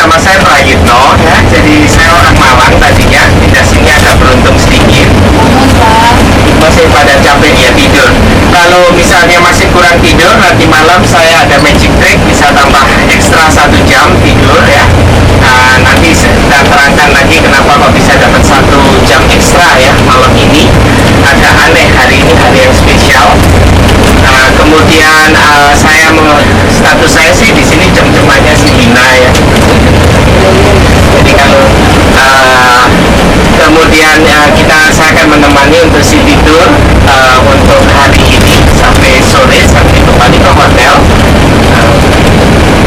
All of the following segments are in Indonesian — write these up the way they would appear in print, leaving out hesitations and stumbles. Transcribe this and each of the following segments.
nama saya Prayitno ya. Jadi saya orang Malang tadinya, pindah sini agak beruntung sedikit. Masih pada capek ya tidur. Kalau misalnya masih kurang tidur, nanti malam saya ada magic trick, bisa tambah ekstra 1 jam tidur ya. Nah, nanti saya terangkan lagi kenapa kok bisa dapat 1 jam ekstra ya malam ini. Agak aneh, hari ini hari yang spesial. Kemudian status saya sih di sini jam-jamannya si Dina ya. Jadi kalau kemudian saya akan menemani untuk si tidur untuk hari ini sampai sore, sampai kembali ke hotel.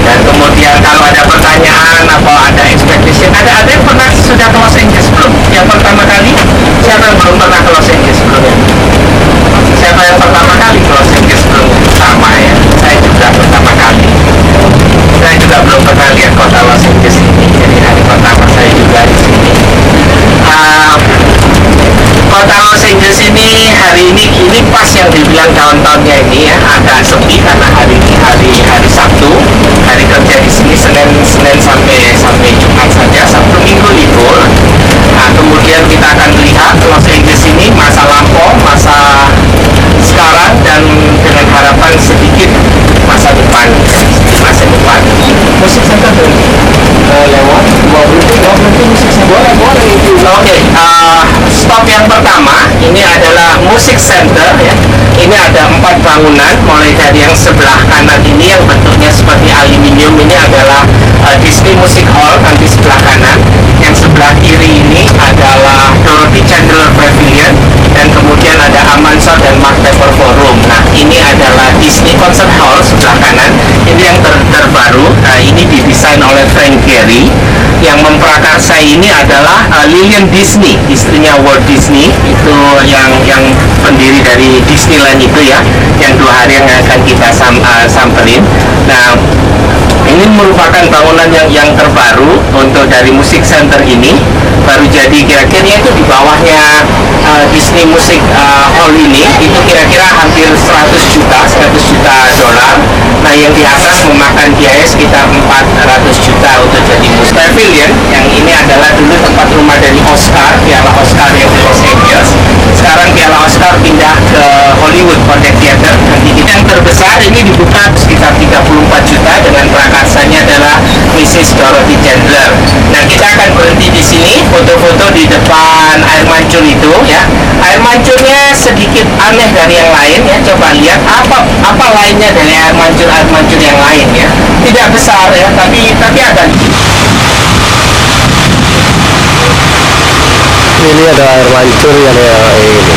Dan kemudian kalau ada pertanyaan atau ada expectation, ada yang pernah sudah ke Los Angeles belum? Yang pertama kali? Siapa yang belum pernah ke Los Angeles sebelumnya? Siapa yang pertama kali ke Los Angeles sebelumnya? Sama ya, saya juga pertama kali. Saya juga belum pernah lihat kota Los Angeles ini, jadi hari pertama saya juga di sini. Kota Los Angeles ini hari ini pas yang dibilang downtownnya ini ya agak sepi karena hari ini hari Sabtu, hari kerja di sini Senin sampai Jumat saja, Sabtu Minggu libur. Nah, kemudian kita akan lihat Los Angeles ini masa lampau, masa sekarang, dan dengan harapan sedikit masa depan. Musik center lewat berhenti musik center boleh. Oke, stop yang pertama ini adalah Music Center ya. Ini ada 4 bangunan, mulai dari yang sebelah kanan ini yang bentuknya seperti aluminium, ini adalah Disney Music Hall, nanti sebelah kanan. Yang sebelah kiri ini adalah Dorothy Chandler Pavilion, dan kemudian ada Amansa dan Mark Pepper Forum. Nah, ini adalah Disney Concert Hall sebelah kanan. Ini yang terbaru. Nah, ini didesain oleh Frank Gehry. Yang memprakarsa ini adalah Lillian Disney, istrinya Walt Disney, itu yang pendiri dari Disneyland itu ya, yang 2 hari yang akan kita samperin. Nah, ini merupakan bangunan yang terbaru untuk dari Music Center ini, baru jadi, kira-kira itu di bawahnya Disney Music Hall ini itu kira-kira hampir 100 juta dolar. Nah, yang di atas memakan biaya sekitar 400 juta untuk jadi Music Pavilion. Yang ini adalah dulu tempat rumah dari Oscar, Piala Oscar yang di Los Angeles. Sekarang Piala Oscar pindah ke Hollywood Project Theater. Nanti yang terbesar ini dibuka sekitar 34 juta dengan prakarsanya adalah Mrs. Dorothy Chandler. Nah, kita akan berhenti di sini, foto-foto di depan air mancur itu ya. Air mancurnya sedikit aneh dari yang lain ya. Coba lihat apa lainnya dari air mancur yang lain ya. Tidak besar ya, tapi agak. Ini ada air mancur yang ini.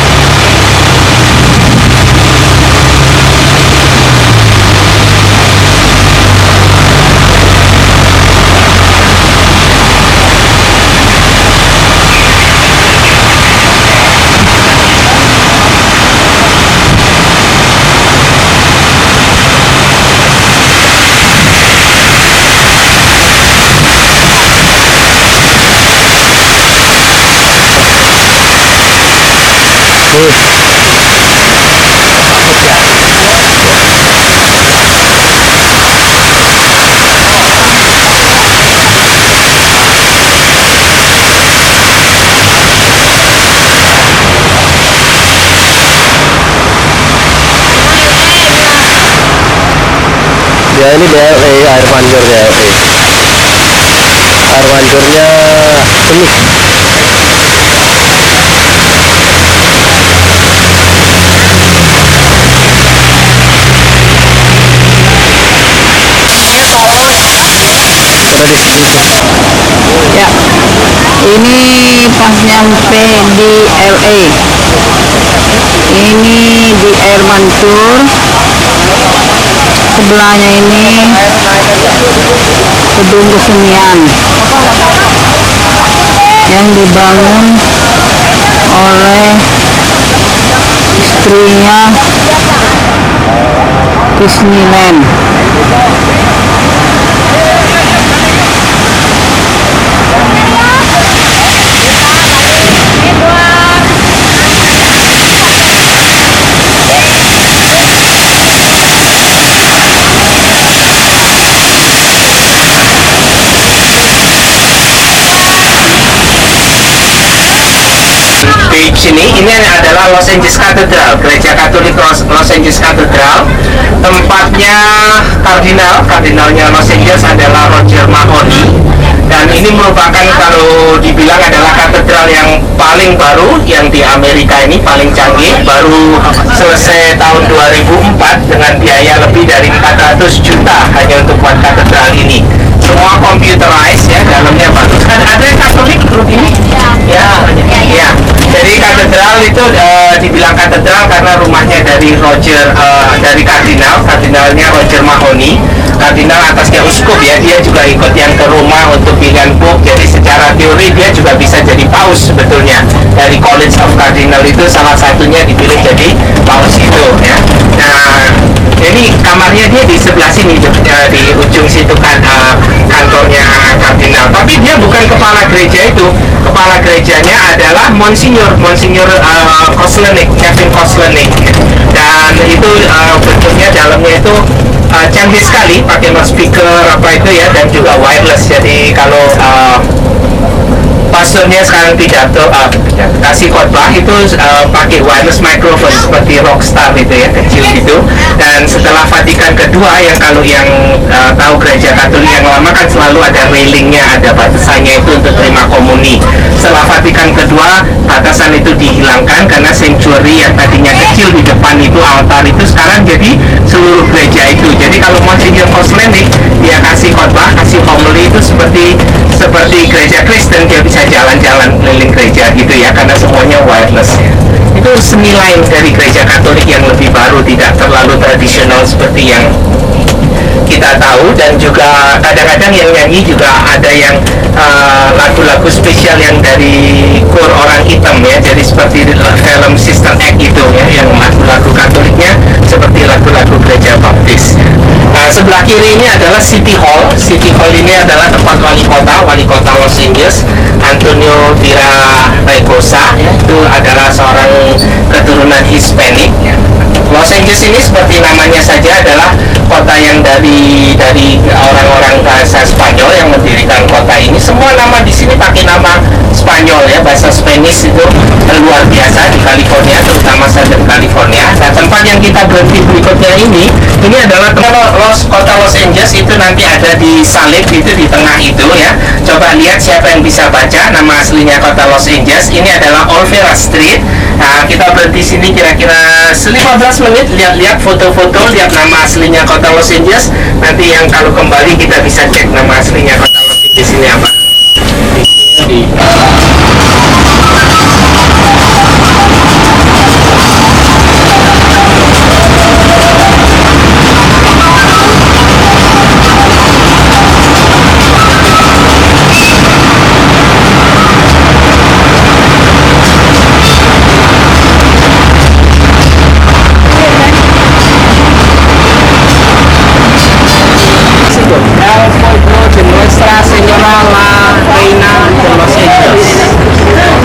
Ya, ini DLE, air mancur DLE. Air mancurnya penuh. Udah di sini. Ya, ini pas nyampe di LA. Ini di air mancur. Sebelahnya ini gedung kesenian yang dibangun oleh istrinya Disneyland. beige ini adalah Los Angeles Cathedral, gereja Katolik Los Angeles Cathedral. Tempatnya kardinalnya Los Angeles adalah Roger Mahony, dan ini merupakan, kalau dibilang, adalah katedral yang paling baru yang di Amerika ini, paling canggih, baru selesai tahun 2004 dengan biaya lebih dari 400 juta hanya untuk buat katedral ini. Semua computerized ya, dalamnya bagus. Ada yang Katolik grup ini? Ya. Jadi katedral itu dibilang katedral karena rumahnya dari dari kardinalnya Roger Mahony. Kardinal atasnya uskup ya, dia juga ikut yang ke rumah untuk pilihan pope. Jadi secara teori dia juga bisa jadi paus sebetulnya. Dari College of Cardinal itu salah satunya dipilih jadi paus itu ya. Nah, ini kamarnya dia di sebelah sini, di ujung situ kan, kantornya kardinal. Tapi dia bukan kepala gereja itu. Kepala gerejanya adalah Monsignor Koslenik, Kevin Koslenik. Dan itu bentuknya dalamnya itu canggih sekali, pakai speaker apa itu ya, dan juga wireless. Jadi kalau pastornya sekarang pidato kasih khotbah itu pakai wireless microphone seperti rockstar itu ya, kecil gitu. Dan setelah Vatikan kedua, yang kalau yang tahu gereja Katolik yang lama kan selalu ada railingnya, ada batasannya itu untuk terima komuni. Setelah Vatikan kedua, batasan itu dihilangkan karena sanctuary yang tadinya kecil di depan itu, altar itu, sekarang jadi seluruh gereja itu. Jadi kalau Monsignor Koslenik dia kasih khotbah, kasih homily itu seperti gereja Kristen, dia bisa jalan-jalan keliling gereja gitu ya, karena semuanya wireless ya. Itu seni lain dari gereja Katolik yang lebih baru, tidak terlalu tradisional seperti yang kita tahu. Dan juga kadang-kadang yang nyanyi juga ada yang lagu-lagu spesial yang dari kor orang hitam ya, jadi seperti film Sister Act itu ya, yang lagu-lagu Katoliknya seperti lagu-lagu gereja Baptis. Nah, sebelah kiri ini adalah City Hall. City Hall ini adalah tempat wali kota Los Angeles, Antonio Villaraigosa ya, itu adalah seorang keturunan Hispanik ya. Los Angeles ini seperti namanya saja adalah kota yang dari orang-orang bahasa Spanyol yang mendirikan kota ini. Semua nama di sini pakai nama Spanyol ya, bahasa Spanish itu luar biasa di California, terutama Southern California. Nah, tempat yang kita berhenti berikutnya ini adalah kota Los Angeles itu nanti ada di salib itu di tengah itu ya. Coba lihat siapa yang bisa baca nama aslinya kota Los Angeles. Ini adalah Olvera Street. Nah, kita berhenti sini kira-kira 15 menit, lihat-lihat foto-foto, lihat nama aslinya kota Los Angeles. Nanti yang kalau kembali kita bisa cek nama aslinya kota Los Angeles ini apa.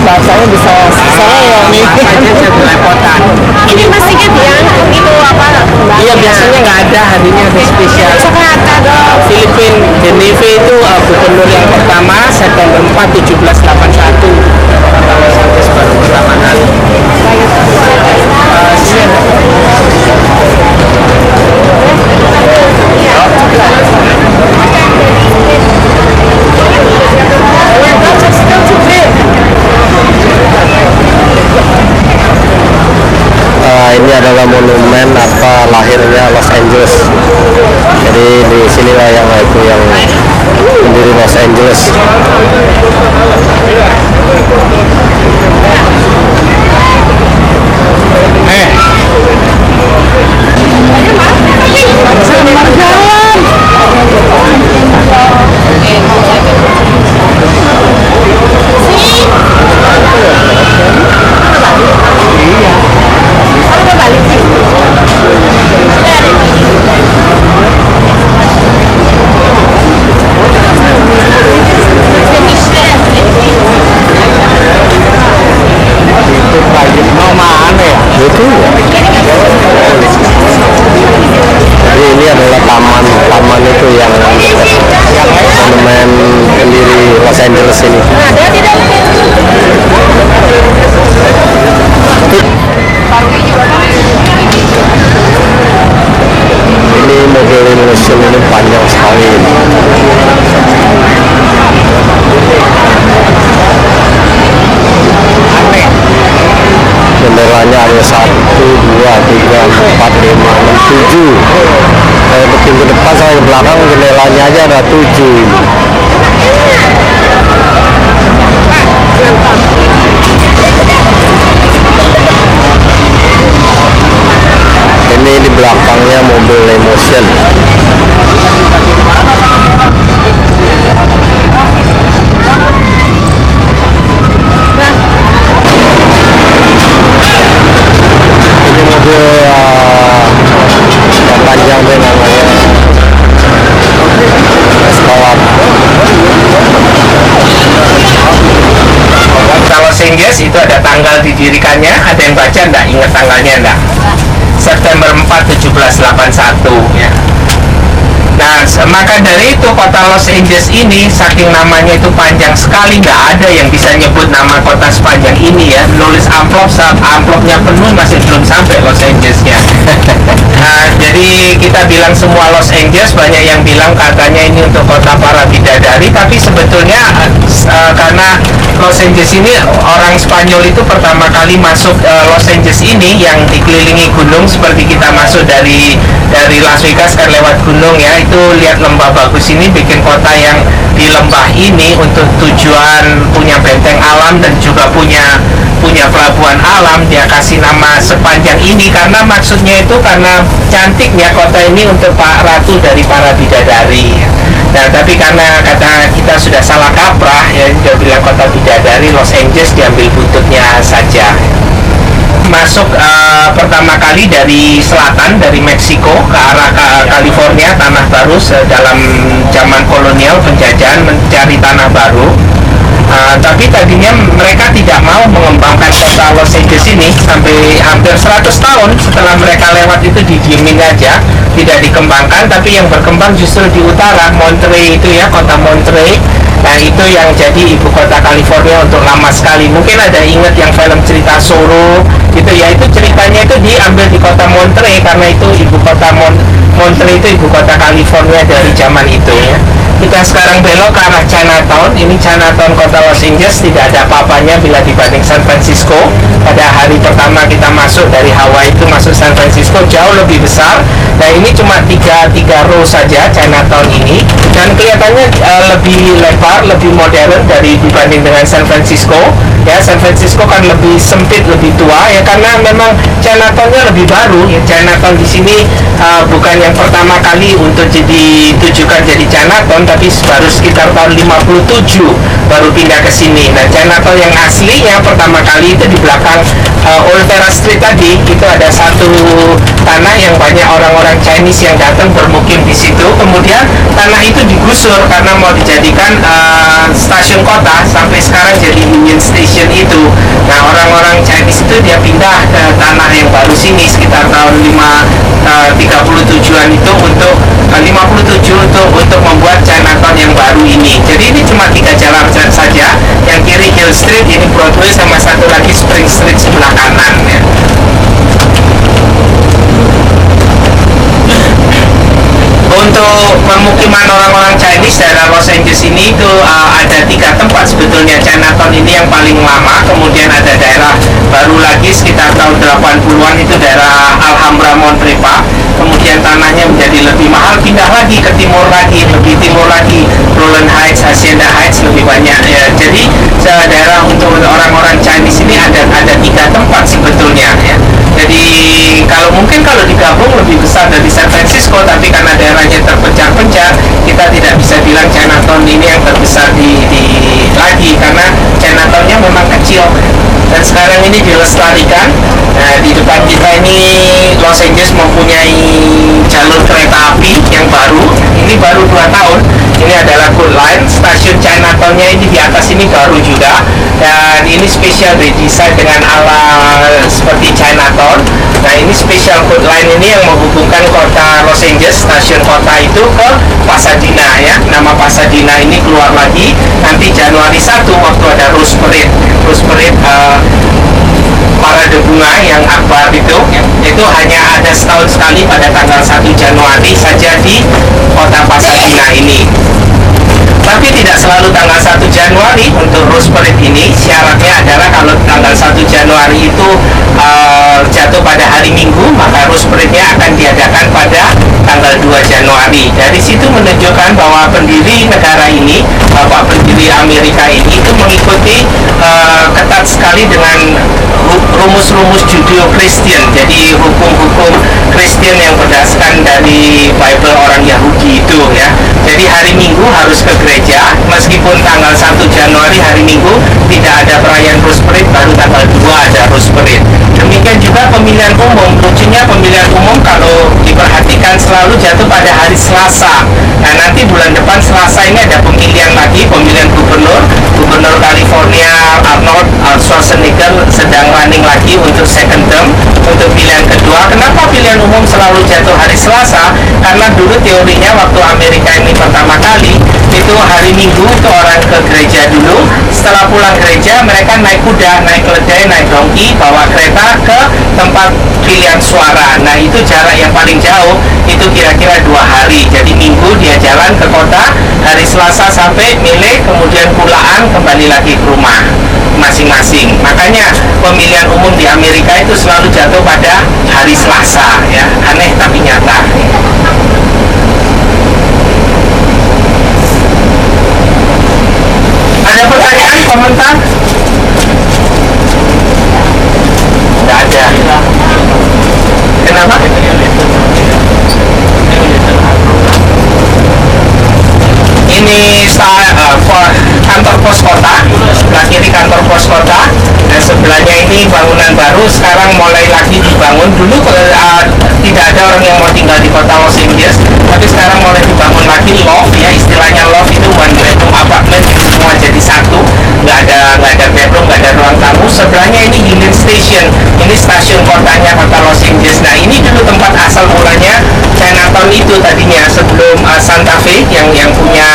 Bahasanya bisa saya nih. Ini masih yang itu apa? Iya, biasanya nggak ada, hari ini ada spesial. Filipin Geneve itu gubernur yang pertama September 4 1781. Kalau sampai baru pertama kali. Ini adalah monumen lahirnya Los Angeles. Jadi di sinilah yang mendiri Los Angeles. Ini di belakangnya mobil Emotion. Ini mobil yang panjang deh, namanya Escalade. Kota Los Angeles itu ada tanggal didirikannya, ada yang baca enggak? Ingat tanggalnya enggak? September 4, 1781 ya. Nah, maka dari itu kota Los Angeles ini saking namanya itu panjang sekali, nggak ada yang bisa nyebut nama kota sepanjang ini ya. Nulis amplop saat amplopnya penuh masih belum sampai Los Angelesnya. Nah, jadi kita bilang semua Los Angeles, banyak yang bilang katanya ini untuk kota para bidadari, tapi sebetulnya karena Los Angeles ini orang Spanyol itu pertama kali masuk Los Angeles ini yang dikelilingi gunung, seperti kita masuk dari Las Vegas kan lewat gunung ya, itu lihat lembah bagus ini, bikin kota yang di lembah ini untuk tujuan punya benteng alam dan juga punya pelabuhan alam. Dia kasih nama sepanjang ini karena maksudnya itu karena cantiknya kota ini untuk Pak Ratu dari para bidadari. Nah, tapi karena kata kita sudah salah kaprah ya, dia bilang kota bidadari, Los Angeles diambil buntutnya saja. Masuk pertama kali dari selatan, dari Meksiko ke arah California, tanah baru dalam zaman kolonial penjajahan, mencari tanah baru. Tapi tadinya mereka tidak mau mengembangkan kota Los Angeles ini sampai hampir 100 tahun setelah mereka lewat itu didiemin aja, tidak dikembangkan. Tapi yang berkembang justru di utara, Monterey itu ya, kota Monterey. Nah, itu yang jadi ibu kota California untuk lama sekali. Mungkin ada ingat yang film cerita Zorro gitu ya, itu ceritanya itu diambil di kota Monterey karena itu ibu kota Monterey itu ibu kota California dari zaman itu ya. Kita sekarang belok ke arah Chinatown. Ini Chinatown kota Los Angeles, tidak ada apa-apanya bila dibanding San Francisco. Pada hari pertama kita masuk dari Hawaii itu masuk San Francisco jauh lebih besar. Nah, ini cuma tiga row saja Chinatown ini, dan kelihatannya lebih lebar, lebih modern dari dibanding dengan San Francisco. Ya, San Francisco kan lebih sempit, lebih tua ya, karena memang Chinatown-nya lebih baru. Ya, Chinatown di sini bukan yang pertama kali untuk ditujukan jadi Chinatown, tapi baru sekitar tahun 57 baru pindah ke sini. Nah, Chinatown yang aslinya pertama kali itu di belakang Olvera Street tadi, itu ada satu tanah yang banyak orang-orang Chinese yang datang bermukim di situ. Kemudian tanah itu digusur karena mau dijadikan stasiun kota, sampai sekarang jadi Union Station itu. Nah, orang-orang Chinese itu dia pindah ke tanah yang baru sini sekitar tahun 37-an itu untuk 57 untuk membuat Chinatown yang baru ini. Jadi ini cuma 3 jalan saja. Yang kiri Hill Street, ini Broadway, sama satu lagi Spring Street sebelah kanan ya. Untuk pemukiman orang-orang Chinese daerah Los Angeles ini itu ada 3 tempat sebetulnya. Chinatown ini yang paling lama, kemudian ada daerah baru lagi sekitar tahun 80-an itu daerah Alhambra Monterey Park. Kemudian tanahnya menjadi lebih mahal, pindah lagi ke timur lagi, lebih timur lagi, Rowland Heights, Hacienda Heights, lebih banyak ya. Jadi daerah untuk orang-orang Chinese ini ada 3 tempat sebetulnya ya. Jadi kalau digabung lebih besar dari San Francisco, tapi karena daerahnya terpecah-pecah, kita tidak bisa bilang Chinatown ini yang terbesar lagi, karena Chinatown-nya memang kecil. Dan sekarang ini dilestarikan. Nah, di depan kita ini Los Angeles mempunyai jalur kereta api yang baru. Ini baru 2 tahun. Ini adalah Coal Line. Stasiun Chinatown-nya ini di atas ini baru juga. Dan ini spesial didesain dengan ala seperti Chinatown. Nah, ini spesial Coal Line ini yang menghubungkan kota Los Angeles, stasiun kota itu, ke Pasadena ya. Nama Pasadena ini keluar lagi nanti Januari 1 waktu ada Rose Parade. Rose Parade parade bunga yang akbar itu hanya ada setahun sekali pada tanggal 1 Januari saja di kota Pasadena ini. Tapi tidak selalu tanggal 1 Januari untuk Rose Parade ini syaratnya adalah kalau tanggal 1 Januari itu jatuh pada hari Minggu, maka Rose Parade-nya akan diadakan pada tanggal 2 Januari. Dari situ menunjukkan bahwa pendiri negara ini, Bapak pendiri Amerika ini itu mengikuti ketat sekali dengan rumus-rumus Judeo-Kristen. Jadi hukum-hukum Kristen yang berdasarkan dari Bible orang Yahudi itu ya. Jadi hari Minggu harus ke gereja, meskipun tanggal 1 Januari hari Minggu tidak ada perayaan Rose Parade, baru tanggal 2 ada Rose Parade. Demikian juga pemilihan umum. Lucunya pemilihan umum kalau diperhatikan selalu jatuh pada hari Selasa. Nah, nanti bulan depan Selasa ini ada pemilihan lagi, pemilihan gubernur California Arnold Schwarzenegger sedang running lagi untuk second term, untuk pilihan kedua. Kenapa pilihan umum selalu jatuh hari Selasa? Karena dulu teorinya waktu Amerika ini pertama kali itu hari Minggu itu orang ke gereja dulu, setelah pulang gereja mereka naik kuda, naik keledai, naik donki, bawa kereta ke tempat pilihan suara. Nah, itu jarak yang paling jauh itu kira-kira 2 hari. Jadi Minggu dia jalan ke kota, hari Selasa sampai milih, kemudian pulaan kembali lagi ke rumah masing-masing. Makanya pemilihan umum di Amerika itu selalu jatuh pada hari Selasa ya. Aneh tapi nyata. Ada pertanyaan, komentar? Tidak ada. Kenapa? Ini kantor pos kota, sebelah kiri kantor pos kota, dan sebelahnya ini bangunan baru sekarang mulai lagi dibangun. Dulu tidak ada orang yang mau tinggal di kota Los Angeles, tapi sekarang mulai dibangun lagi loft ya, istilahnya loft itu one bedroom apartment, semua jadi satu, nggak ada bedroom, nggak ada ruang tamu. Sebelahnya ini Union Station, ini stasiun kotanya kota Los Angeles. Nah, ini dulu tempat asal mulanya Chinatown itu tadinya, sebelum Santa Fe yang punya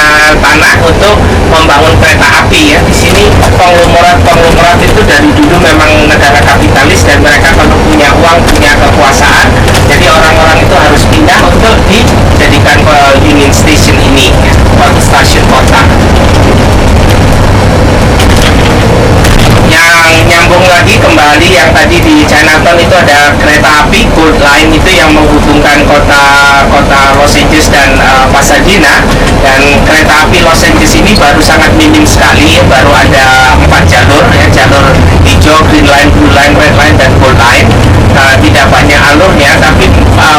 tanah untuk membangun kereta api ya. Di sini konglomerat itu dari dulu memang negara kapitalis, dan mereka kalau punya uang, punya kekuasaan, jadi orang-orang itu harus pindah untuk dijadikan Union Station ini ya, stasiun kota. Yang nyambung lagi kembali yang tadi di Chinatown itu ada kereta api Gold Line itu yang menghubungkan kota Los Angeles dan Pasadena. Dan kereta api Los Angeles ini baru sangat minim sekali, baru ada 4 jalur ya, jalur hijau, Green Line, Blue Line, Red Line, dan Gold Line. Tidak banyak alurnya, tapi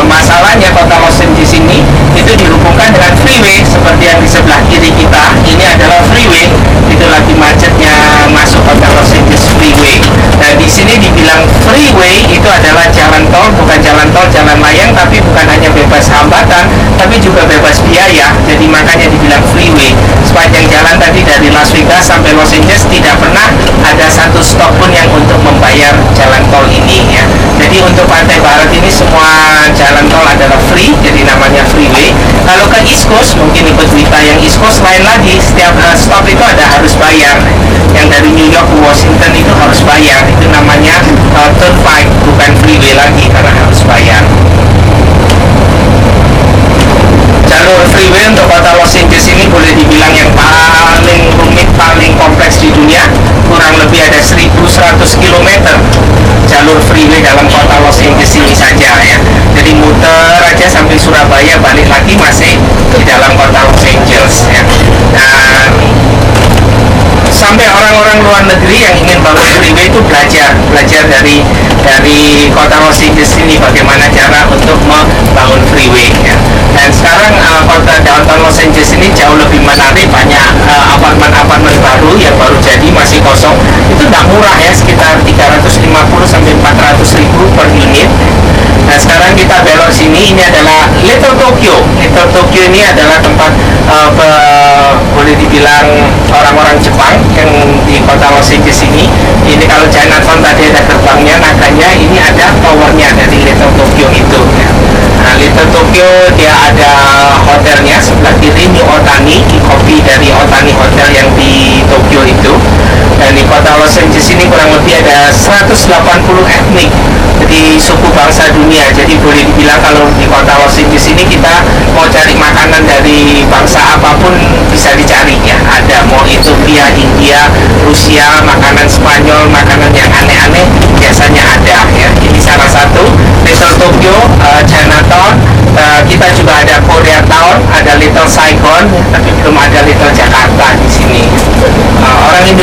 masalahnya kota Los Angeles ini itu dihubungkan dengan freeway seperti yang di sebelah kiri kita. Ini adalah freeway, itu lagi macetnya masuk kota Los Angeles freeway. Nah, di sini dibilang freeway itu adalah jalan tol, bukan jalan tol, jalan layang, tapi bukan hanya bebas hambatan, tapi juga bebas biaya. Jadi makanya dibilang freeway. Sepanjang jalan tadi dari Las Vegas sampai Los Angeles tidak pernah ada satu stop pun yang untuk membayar jalan tol ini ya. Jadi untuk pantai barat ini semua jalan tol adalah free, jadi namanya freeway. Kalau ke East Coast, mungkin ikut berita yang East Coast lain lagi, setiap stop itu ada harus bayar. Yang dari New York ke Washington itu harus bayar, itu namanya turnpike, bukan freeway lagi karena harus bayar. Jalur freeway untuk kota Los Angeles ini boleh dibilang yang paling rumit, paling kompleks di dunia. Kurang lebih ada 1.100 km jalur freeway dalam kota Los Angeles ini saja ya. Jadi muter aja sampai Surabaya, balik lagi masih di dalam kota Los Angeles ya. Nah, sampai orang-orang luar negeri yang ingin bangun freeway itu belajar dari kota Los Angeles ini bagaimana cara untuk membangun freeway ya. Dan sekarang kota downtown Los Angeles ini jauh lebih menarik, banyak apartemen baru yang baru jadi, masih kosong. Itu tidak murah ya, sekitar 350 sampai 400 ribu per unit. Nah, sekarang kita belok sini, ini adalah Little Tokyo. Little Tokyo ini adalah tempat boleh dibilang orang-orang Jepang yang di kota Los Angeles ini. Ini kalau Chinatown tadi ada gerbangnya, Naganya, ini ada towernya dari Little Tokyo itu ya. Nah, Little Tokyo dia ada hotelnya sebelah kiri, New Otani, kopi dari Otani Hotel yang di Tokyo itu. Dan di kota Los Angeles ini kurang lebih ada 180 etnik, jadi suku bangsa dunia. Jadi boleh dibilang kalau di kota Los Angeles ini kita mau cari makanan dari bangsa apapun bisa dicari ya. Ada, mau itu via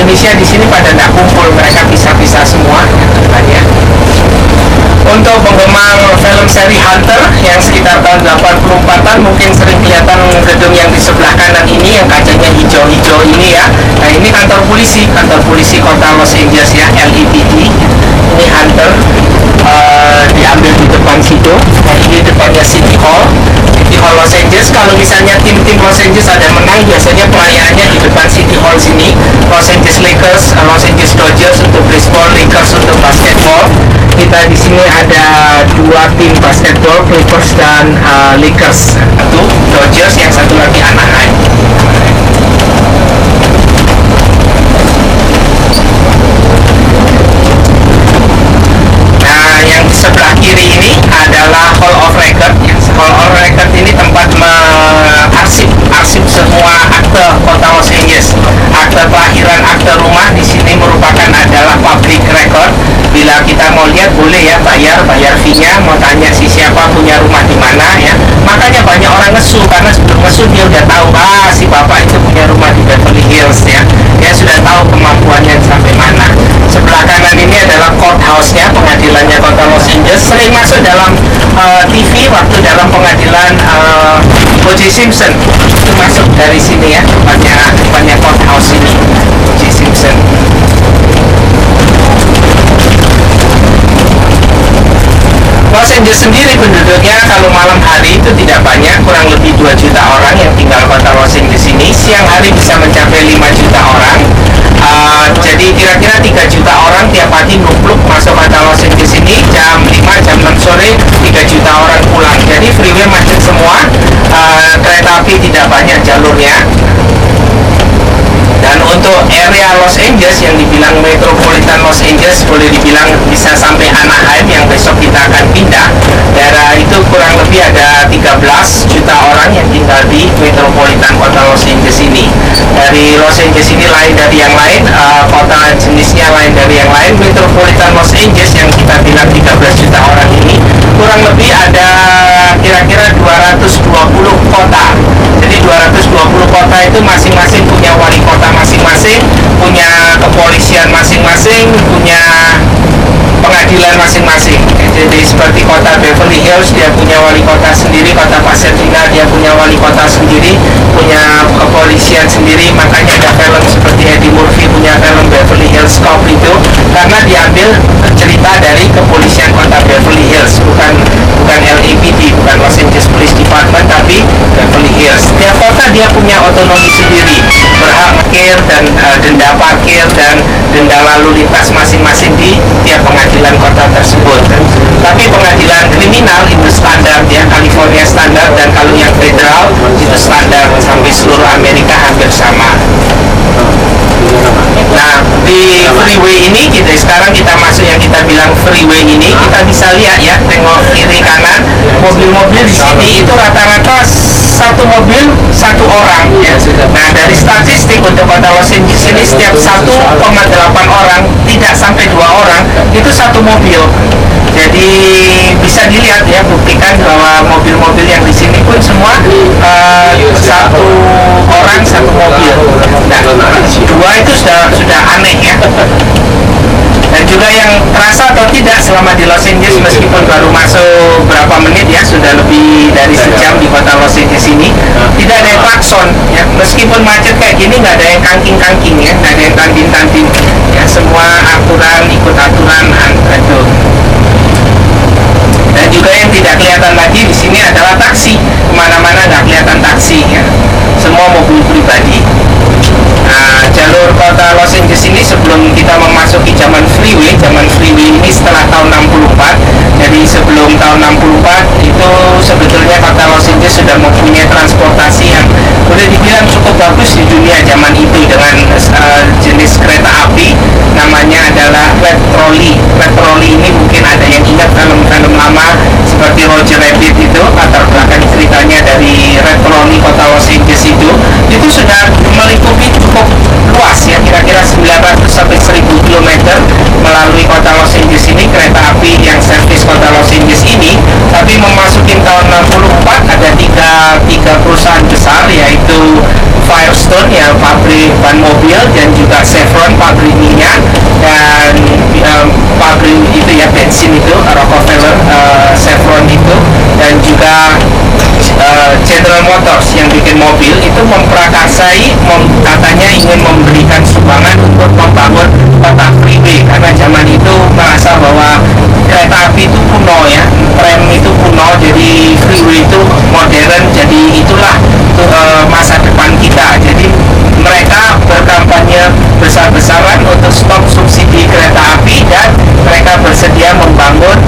Indonesia di sini pada tidak kumpul, mereka pisah-pisah semua ya. Untuk penggemar film seri Hunter yang sekitar tahun 84-an mungkin sering kelihatan gedung yang di sebelah kanan ini yang kacanya hijau-hijau ini ya. Nah ini kantor polisi kota Los Angeles ya, LAPD. Ini Hunter, diambil di depan situ. Nah ini depannya City Hall Los Angeles. Kalau misalnya tim-tim Los Angeles ada menang, biasanya pelayanannya di depan City Hall sini. Los Angeles Lakers, Los Angeles Dodgers untuk baseball, Lakers untuk basketball. Kita di sini ada dua tim basketball, Clippers dan Lakers. Satu Dodgers, yang satu lagi Anaheim. Nah, yang di sebelah kiri ini adalah Hall of Record. Hall of Record ini tempat arsip semua akte kota Los Angeles. Akte kelahiran, akte rumah di sini merupakan adalah public record. Bila kita mau lihat boleh ya, bayar fee-nya, mau tanya si siapa punya rumah di mana ya. Makanya banyak orang ngesu, karena sebelum ngesu dia udah tahu si bapak itu punya rumah di Beverly Hills ya. Dia sudah tahu kemampuannya sampai mana. Sebelah kanan ini adalah courthouse-nya, pengadilannya kota Los Angeles. Sering masuk dalam TV waktu dalam pengadilan O.J. Simpson. Itu masuk dari sini ya, depannya courthouse ini, O.J. Simpson. Los Angeles sendiri penduduknya kalau malam hari itu tidak banyak, kurang lebih 2 juta orang yang tinggal kota Los Angeles ini. Siang hari bisa mencapai 5 juta orang. Jadi kira-kira 3 juta orang tiap pagi nupluk masuk kota Los Angeles ini. Jam 5, jam 6 sore 3 juta orang pulang. Jadi freeway macet semua. Kereta api tidak banyak jalurnya. Dan untuk area Los Angeles yang dibilang metropolitan Los Angeles, boleh dibilang bisa sampai Anaheim yang besok kita akan pindah. Daerah itu kurang lebih ada 13 juta orang yang tinggal di metropolitan kota Los Angeles ini. Dari Los Angeles ini lain dari yang lain, kota jenisnya lain dari yang lain. Metropolitan Los Angeles yang kita bilang 13 juta orang ini kurang lebih ada kira-kira 220 kota. Jadi 220 kota itu masing-masing punya wali kota masing-masing, punya kepolisian masing-masing, punya pengadilan masing-masing. Jadi seperti kota Beverly Hills, dia punya wali kota sendiri, kota Pasadena dia punya wali kota sendiri, punya kepolisian sendiri. Makanya ada film seperti Eddie Murphy punya film Beverly Hills Cop itu, karena diambil cerita dari kepolisian kota Beverly Hills, bukan LAPD, bukan Los Angeles Police Department, tapi Beverly Hills. Setiap kota dia punya otonomi sendiri, berhak parkir dan denda parkir dan denda lalu lintas masing-masing di tiap pengadilan kota tersebut. Tapi pengadilan kriminal itu standar ya, California standar, dan kalau yang federal itu standar sampai seluruh Amerika hampir sama. Nah, di freeway ini sekarang kita masuk yang kita bilang freeway ini, kita bisa lihat ya, tengok kiri kanan, mobil-mobil di sini itu rata-rata satu mobil satu orang ya. Nah, dari statistik untuk kota Los Angeles ini setiap 1,8 orang, tidak sampai 2 orang itu satu mobil. Jadi bisa dilihat ya, buktikan bahwa mobil-mobil yang di sini pun semua satu orang satu mobil. Nah, 2 itu sudah aneh ya. Dan juga yang terasa atau tidak selama di Los Angeles, meskipun baru masuk berapa menit ya, sudah lebih dari sejam di kota Los Angeles ini, tidak ada yang klakson ya. Meskipun macet kayak gini, nggak ada yang kangking-kangking ya, nggak ada yang tanding-tanding ya, semua aturan, ikut aturan itu. Dan juga yang tidak kelihatan lagi di sini adalah taksi. Kemana-mana nggak kelihatan taksi ya, semua mobil pribadi. Nah, jalur kota Los Angeles ini sebelum kita memasuki zaman freeway ini setelah tahun 64. Jadi sebelum tahun 64 itu sebetulnya kota Los Angeles sudah mempunyai transportasi yang boleh dibilang cukup bagus di dunia zaman itu, dengan jenis kereta api namanya adalah Red Trolley. Red Trolley ini mungkin ada yang ingat film-film lama seperti Roger Rabbit itu, latar belakang ceritanya dari Red Trolley kota Los Angeles itu sudah meliputi cukup luas ya, kira-kira 900 sampai 1000 km melalui kota Los Angeles ini, kereta api yang servis kota Los Angeles ini. Tapi memasuki tahun 64 ada tiga perusahaan besar, yaitu Firestone ya, pabrik ban mobil dan juga Chevron pabrik minyak dan pabrik itu ya bensin itu Rockefeller, Chevron itu, dan juga General Motors yang bikin mobil itu memprakarsai, katanya ingin memberikan sumbangan untuk membangun kota freeway karena zaman itu merasa bahwa kereta api itu kuno ya, tram itu kuno, jadi freeway itu modern, jadi itulah masa depan kita. Jadi mereka berkampanye besar-besaran untuk stop subsidi kereta api dan mereka bersedia membangun,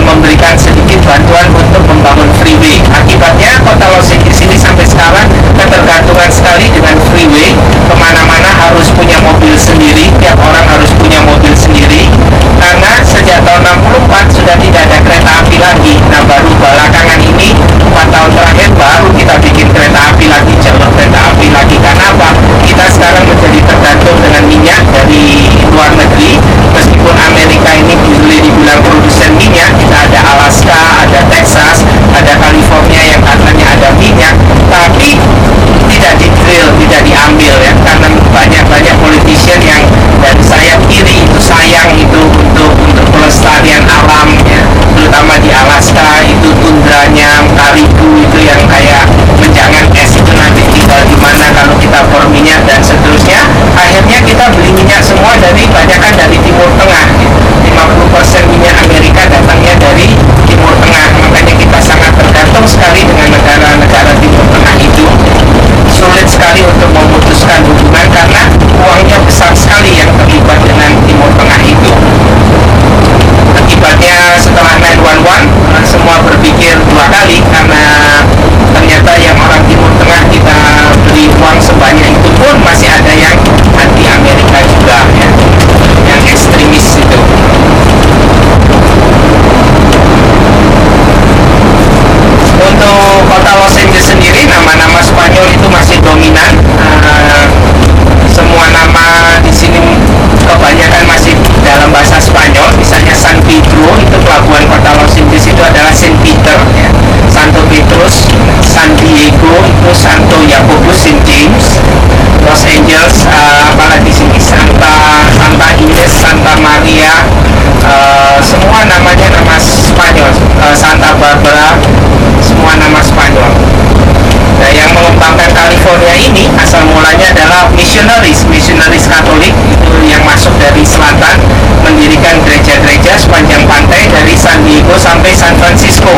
memberikan sedikit bantuan untuk membangun freeway. Akibatnya kota Los Angeles ini sampai sekarang ketergantungan sekali dengan freeway, kemana-mana harus punya mobil sendiri, tiap orang harus punya mobil sendiri karena sejak tahun 64 sudah tidak ada kereta api lagi. Nah baru belakangan ini 4 tahun terakhir baru kita bikin kereta api lagi, jalur kereta api lagi. Karena apa? Kita sekarang menjadi tergantung dengan minyak dari luar negeri. Meskipun Amerika ini boleh dibilang produsen minyak, kita ada Alaska, ada Texas, ada California yang katanya ada minyak, tapi tidak di-drill, tidak diambil ya, karena banyak politician yang dari sayap kiri itu sayang itu untuk pelestarian alam ya, terutama di Alaska itu tundranya, karibu itu yang kayak menjangan es itu nanti tinggal di mana kalau kita bor minyak dan seterusnya. Akhirnya kita beli minyak semua banyakan dari Timur Tengah gitu. 50% minyak Amerika datangnya dari Timur Tengah, makanya kita sangat tergantung sekali dengan negara-negara Timur Tengah itu. Sulit sekali untuk memutuskan hubungan karena uangnya besar sekali yang terlibat dengan Timur Tengah itu. Akibatnya setelah 911 semua berpikir dua kali karena ternyata yang orang Timur Tengah kita beli uang sebanyak itu pun masih ada yang anti Amerika juga ya, yang ekstremis itu. Untuk kota Los Angeles sendiri nama-nama Spanyol itu masih dominan. Semua nama di sini kebanyakan masih dalam bahasa Spanyol. Misalnya San Pedro itu pelabuhan kota Los Angeles itu adalah Saint Peter ya. Santo Petrus, San Diego itu Santo Yakobus, Saint James. Los Angeles apalagi di sini Santa Ines, Santa Maria, semua namanya nama Spanyol. Santa Barbara, semua nama Spanyol. Nah, yang mengembangkan California ini asal mulanya adalah misionaris Katolik itu yang masuk dari selatan, mendirikan gereja-gereja sepanjang pantai dari San Diego sampai San Francisco.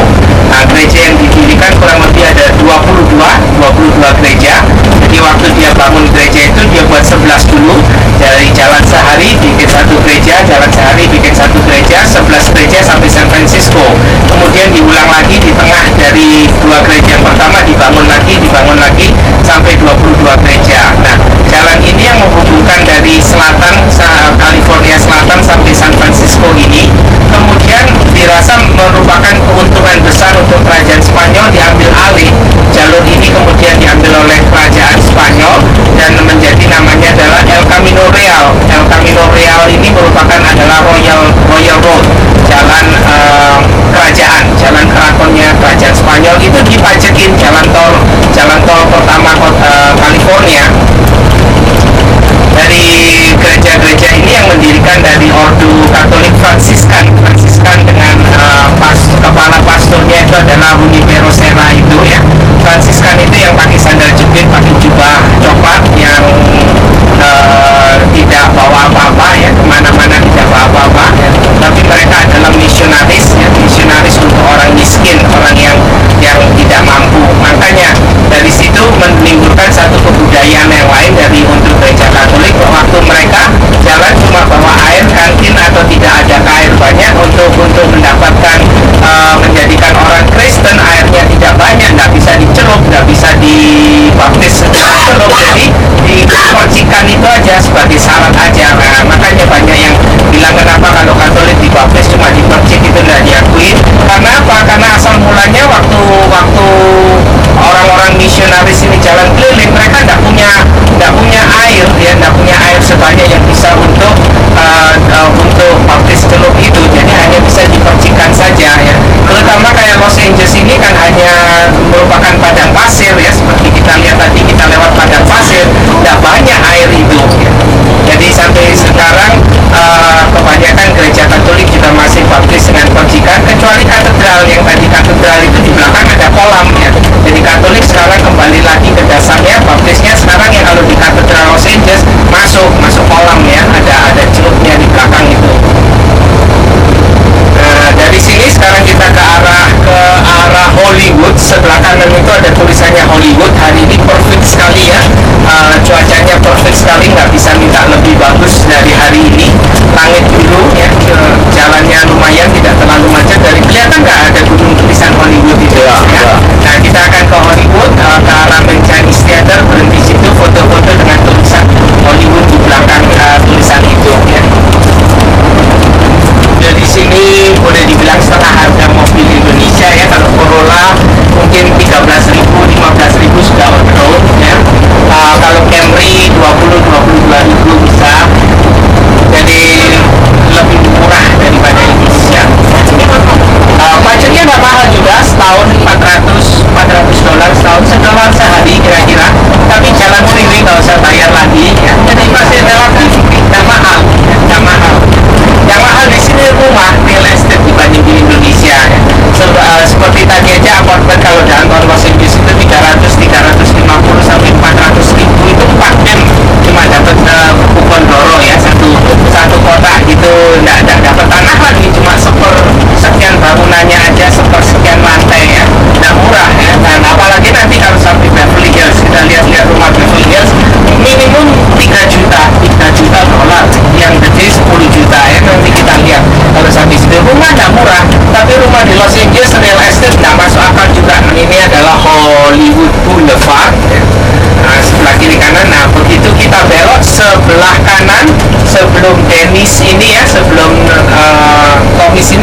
Nah, gereja yang didirikan kurang lebih ada 22 gereja. Jadi waktu dia bangun gereja itu dia buat 11 dulu, dari Jalan Sehari bikin satu gereja, Jalan Sehari bikin satu gereja, 11 gereja sampai San Francisco. Kemudian diulang lagi di tengah dari dua gereja yang pertama dibangun lagi sampai 22 gereja. Nah, jalan ini yang menghubungkan dari selatan California Selatan sampai San Francisco ini kemudian dirasa merupakan keuntungan besar untuk kerajaan Spanyol, diambil alih. Jalur ini kemudian diambil oleh kerajaan Spanyol dan menjadi namanya adalah El Camino Real. El Camino Real ini merupakan adalah Royal Road, jalan kerajaan, jalan keratonnya kerajaan Spanyol. Itu dipajakin jalan tol pertama California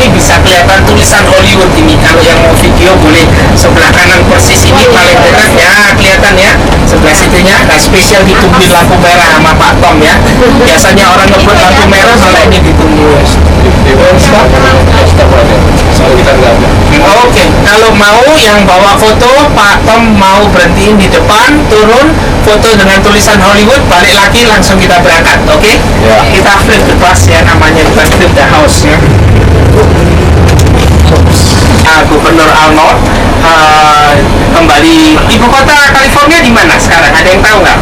ini bisa kelihatan tulisan Hollywood ini. Kalau yang mau video boleh sebelah kanan persis ini paling dekat ya, kelihatan ya sebelah situnya. Nah, spesial ditungguin lampu merah sama Pak Tom ya. Biasanya orang ngebut lampu merah, malah ini ditunggu. Oke, kalau mau yang bawa foto, Pak Tom mau berhentiin di depan, turun, foto dengan tulisan Hollywood, balik lagi langsung kita berangkat, oke? Ya. Kita flip the bus ya, namanya bukan flip the house ya. Gubernur Arnold kembali. Ibu kota California di mana sekarang? Ada yang tahu nggak?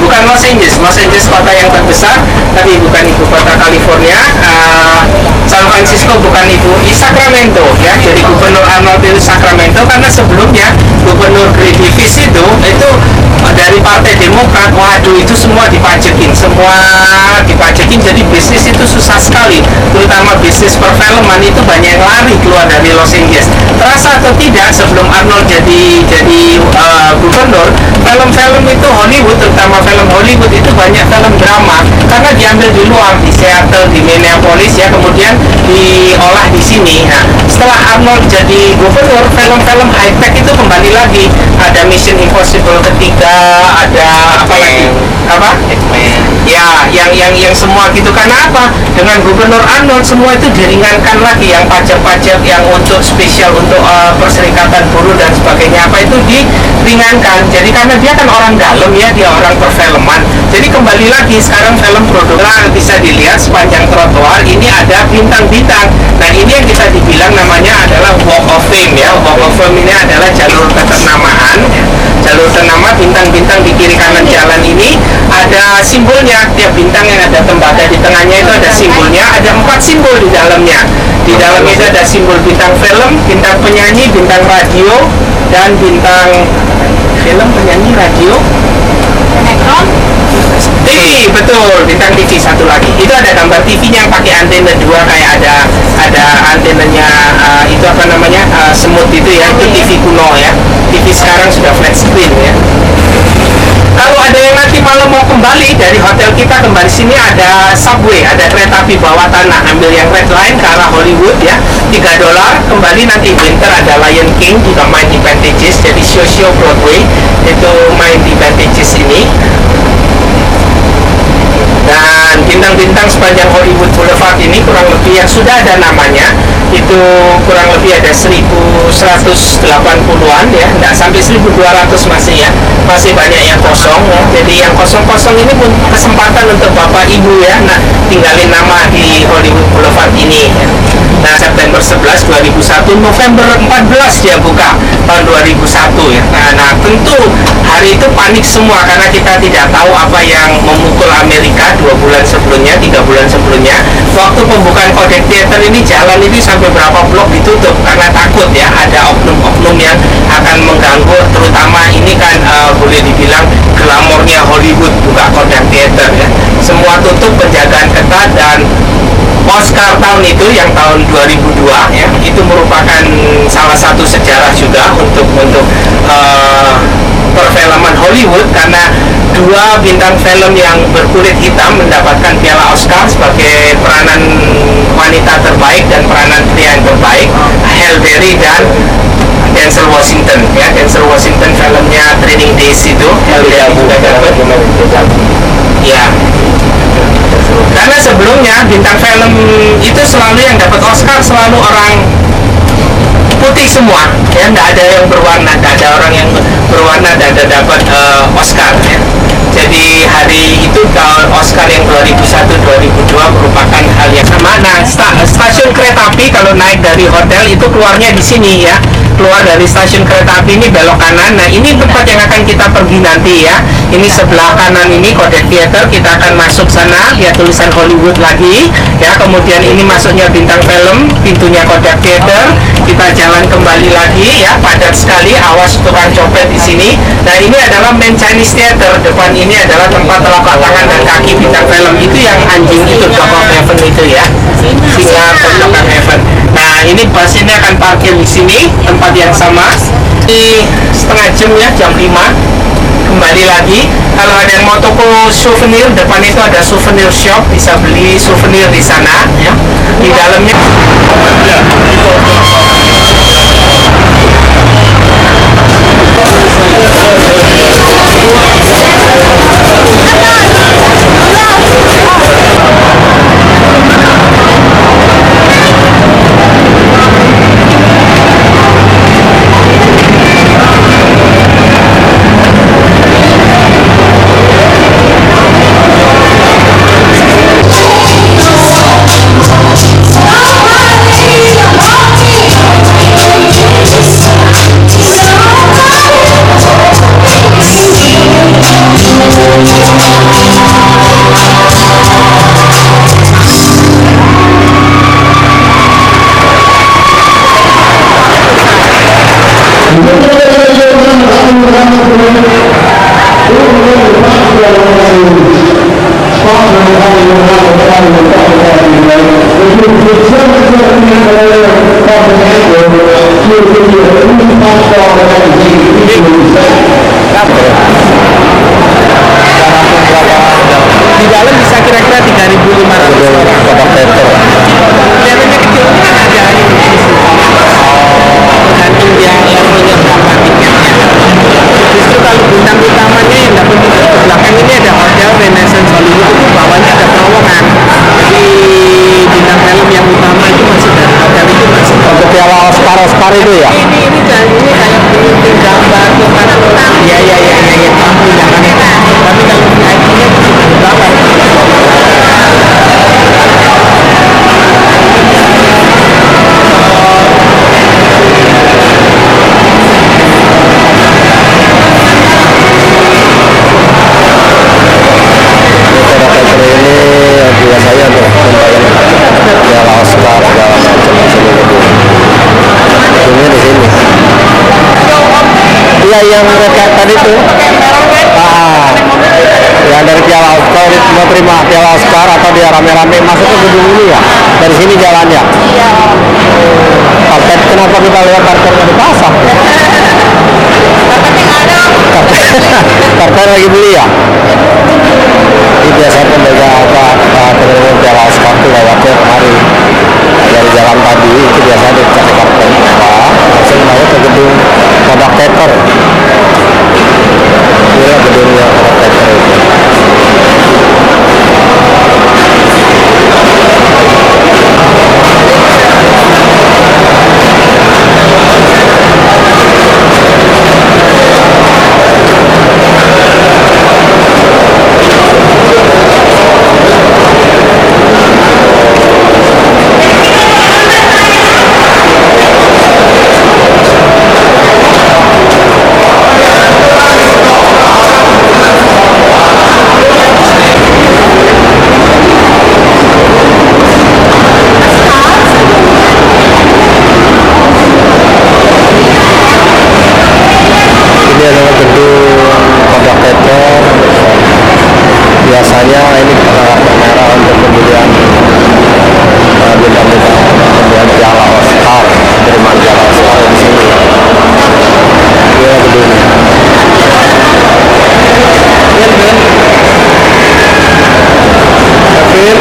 Bukan Los Angeles. Los Angeles kota yang terbesar, tapi bukan ibu kota California. San Francisco bukan Sacramento ya. Jadi Gubernur Arnold itu Sacramento karena sebelumnya Gubernur Greg Davis itu dari Partai Demokrat. Waduh, itu semua dipajekin, jadi bisnis itu susah sekali, terutama bisnis perfilman itu banyak yang lari keluar dari Los Angeles. Terasa atau tidak, sebelum Arnold jadi gubernur, film-film itu Hollywood, terutama film Hollywood itu banyak film drama karena diambil di luar, di Seattle, di Minneapolis ya, kemudian diolah di sini. Nah, setelah Arnold jadi gubernur, film-film high tech itu kembali lagi. Ada Mission Impossible ketiga, ada apa lagi? Apa? Ya, yang semua gitu. Karena apa? Dengan Gubernur Arnold semua itu diringankan lagi, yang pajak-pajak yang untuk spesial untuk perserikatan buruh dan sebagainya, apa itu diringankan. Jadi karena dia kan orang dalam ya, dia orang perfilman. Jadi kembali lagi sekarang film produk bisa dilihat sepanjang trotoar ini ada bintang-bintang. Nah, ini yang kita dibilang namanya adalah Walk of Fame ya. Walk of Fame ini adalah jalur keternamaan. Jalur ternama, bintang-bintang di kiri kanan jalan ini ada simbolnya. Tiap bintang yang ada tembaga di tengahnya itu ada simbolnya. Ada 4 simbol di dalamnya. Di dalam itu ada simbol bintang film, bintang penyanyi, bintang radio, dan bintang film, penyanyi, radio, TV, betul, bintang TV satu lagi. Itu ada gambar TV-nya yang pakai antena 2, kayak ada antenanya itu apa namanya, semut itu ya, itu TV kuno ya. TV sekarang sudah flat screen ya. Kalau ada yang nanti malam mau kembali dari hotel kita kembali sini, ada subway, ada kereta api bawah tanah, ambil yang red line ke arah Hollywood ya, $3 kembali. Nanti winter ada Lion King juga main di Pantages, jadi show Broadway itu main di Pantages ini. Dan bintang-bintang sepanjang Hollywood Boulevard ini kurang lebih yang sudah ada namanya itu kurang lebih ada 1180-an ya, nggak sampai 1200 masih ya, masih banyak yang kosong ya. Jadi yang kosong-kosong ini pun kesempatan untuk Bapak Ibu ya, nah tinggalin nama di Hollywood Boulevard ini ya. Nah, September 11, 2001, November 14 dia buka tahun 2001 ya. Nah, tentu hari itu panik semua karena kita tidak tahu apa yang memukul Amerika 2 bulan sebelumnya, 3 bulan sebelumnya. Waktu pembukaan Kodak Theater ini jalan ini sampai berapa blok ditutup karena takut ya ada oknum-oknum yang akan mengganggu, terutama ini kan boleh dibilang glamornya Hollywood buka Kodak Theater ya. Semua tutup, penjagaan ketat, dan Oscar tahun itu yang tahun 2002 ya, itu merupakan salah satu sejarah juga untuk perfilman Hollywood karena 2 bintang film yang berkulit hitam mendapatkan piala Oscar sebagai peranan wanita terbaik dan peranan pria yang terbaik, Halle Berry dan Denzel Washington ya. Denzel Washington filmnya Training Days itu Halle Berry juga dapat ya. Karena sebelumnya bintang film itu selalu yang dapat Oscar selalu orang putih semua ya, nggak ada yang berwarna, nggak ada orang yang berwarna dan dapat Oscar ya. Jadi hari itu tahun Oscar yang 2001-2002 merupakan hal yang sama. Nah, stasiun kereta api kalau naik dari hotel itu keluarnya di sini ya. Keluar dari stasiun kereta api ini belok kanan. Nah, ini tempat yang akan kita pergi nanti ya. Ini sebelah kanan ini Kodak Theater, kita akan masuk sana, lihat tulisan Hollywood lagi ya. Kemudian ini masuknya bintang film, pintunya Kodak Theater. Kita jalan kembali lagi ya, padat sekali, awas tukang copet di sini. Nah, ini adalah Main Chinese Theater. Depan ini adalah tempat telapak tangan dan kaki bintang film itu, yang anjing itu, Dog of Heaven itu ya, singa Dog of Heaven. Nah, ini bus ini akan parkir di sini, tempat yang sama. Di setengah jam ya, jam 5 kembali lagi. Kalau ada yang mau toko souvenir, depan itu ada souvenir shop, bisa beli souvenir di sana ya. Di dalamnya di dalam bisa kira-kira 3.500 orang. Kodok teater. Kelihatannya kecil kan ada ini di sini. Tergantung dia levelnya berapa tiketnya. Justru kalau bintang utamanya yang dapat tiket ke belakang ini ada hotel Renaissance Hollywood, itu bawahnya ada terowongan. Jadi bintang film yang utama itu masih dari hotel itu masih Untuk piala Oscar itu ya? ini kayak pengunting gambar tuh kan. Iya kamu jangan. Tapi kalau VIP-nya itu sudah di bawah. Kodok teater ini biasanya untuk membayar piala Oscar segala macam di sini gedung. Gedungnya di sini. Iya yang mereka tadi tuh. Ya dari piala Oscar mau terima piala Oscar atau dia rame-rame masuk ke gedung ini ya? Dari sini jalannya. Iya. Karpet kenapa kita lihat karpet nggak dipasang? Tapi nggak ada. Karpet lagi beli ya? Ini biasa penjaga penerima piala Oscar tuh lewatnya kemari. Dari jalan tadi itu biasa dicari karpet langsung mau ke gedung Kodok Teater. Inilah gedungnya Kodok Teater itu. Ini adalah gedung Kodok Teater. Biasanya ini warna merah untuk pembelian bintang-bintang pembelian piala Oscar, penerimaan piala Oscar di sini. Ini adalah gedungnya. Kevin.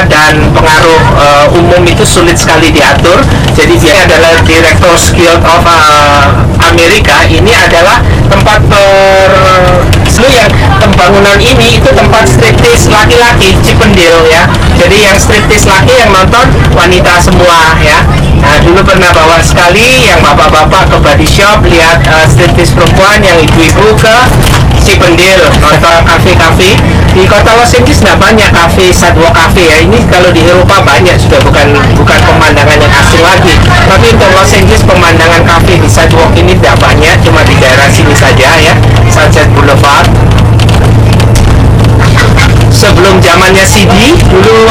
dan pengaruh umum itu sulit sekali diatur. Jadi dia adalah Directors Guild of Amerika. Ini adalah tempat yang pembangunan ini itu tempat striptease laki-laki, Chippendale ya. Jadi yang striptease laki yang nonton wanita semua ya. Nah, dulu pernah bawa sekali yang bapak-bapak ke body shop lihat striptease perempuan, yang ibu-ibu ke Chippendale nonton kafe-kafe. Di kota Los Angeles nggak banyak kafe, sidewalk cafe ya. Ini kalau di Eropa banyak, sudah bukan pemandangan yang asing lagi. Tapi untuk Los Angeles pemandangan kafe di sidewalk ini tidak banyak, cuma di daerah sini saja ya, Sunset Boulevard. Sebelum zamannya CD, dulu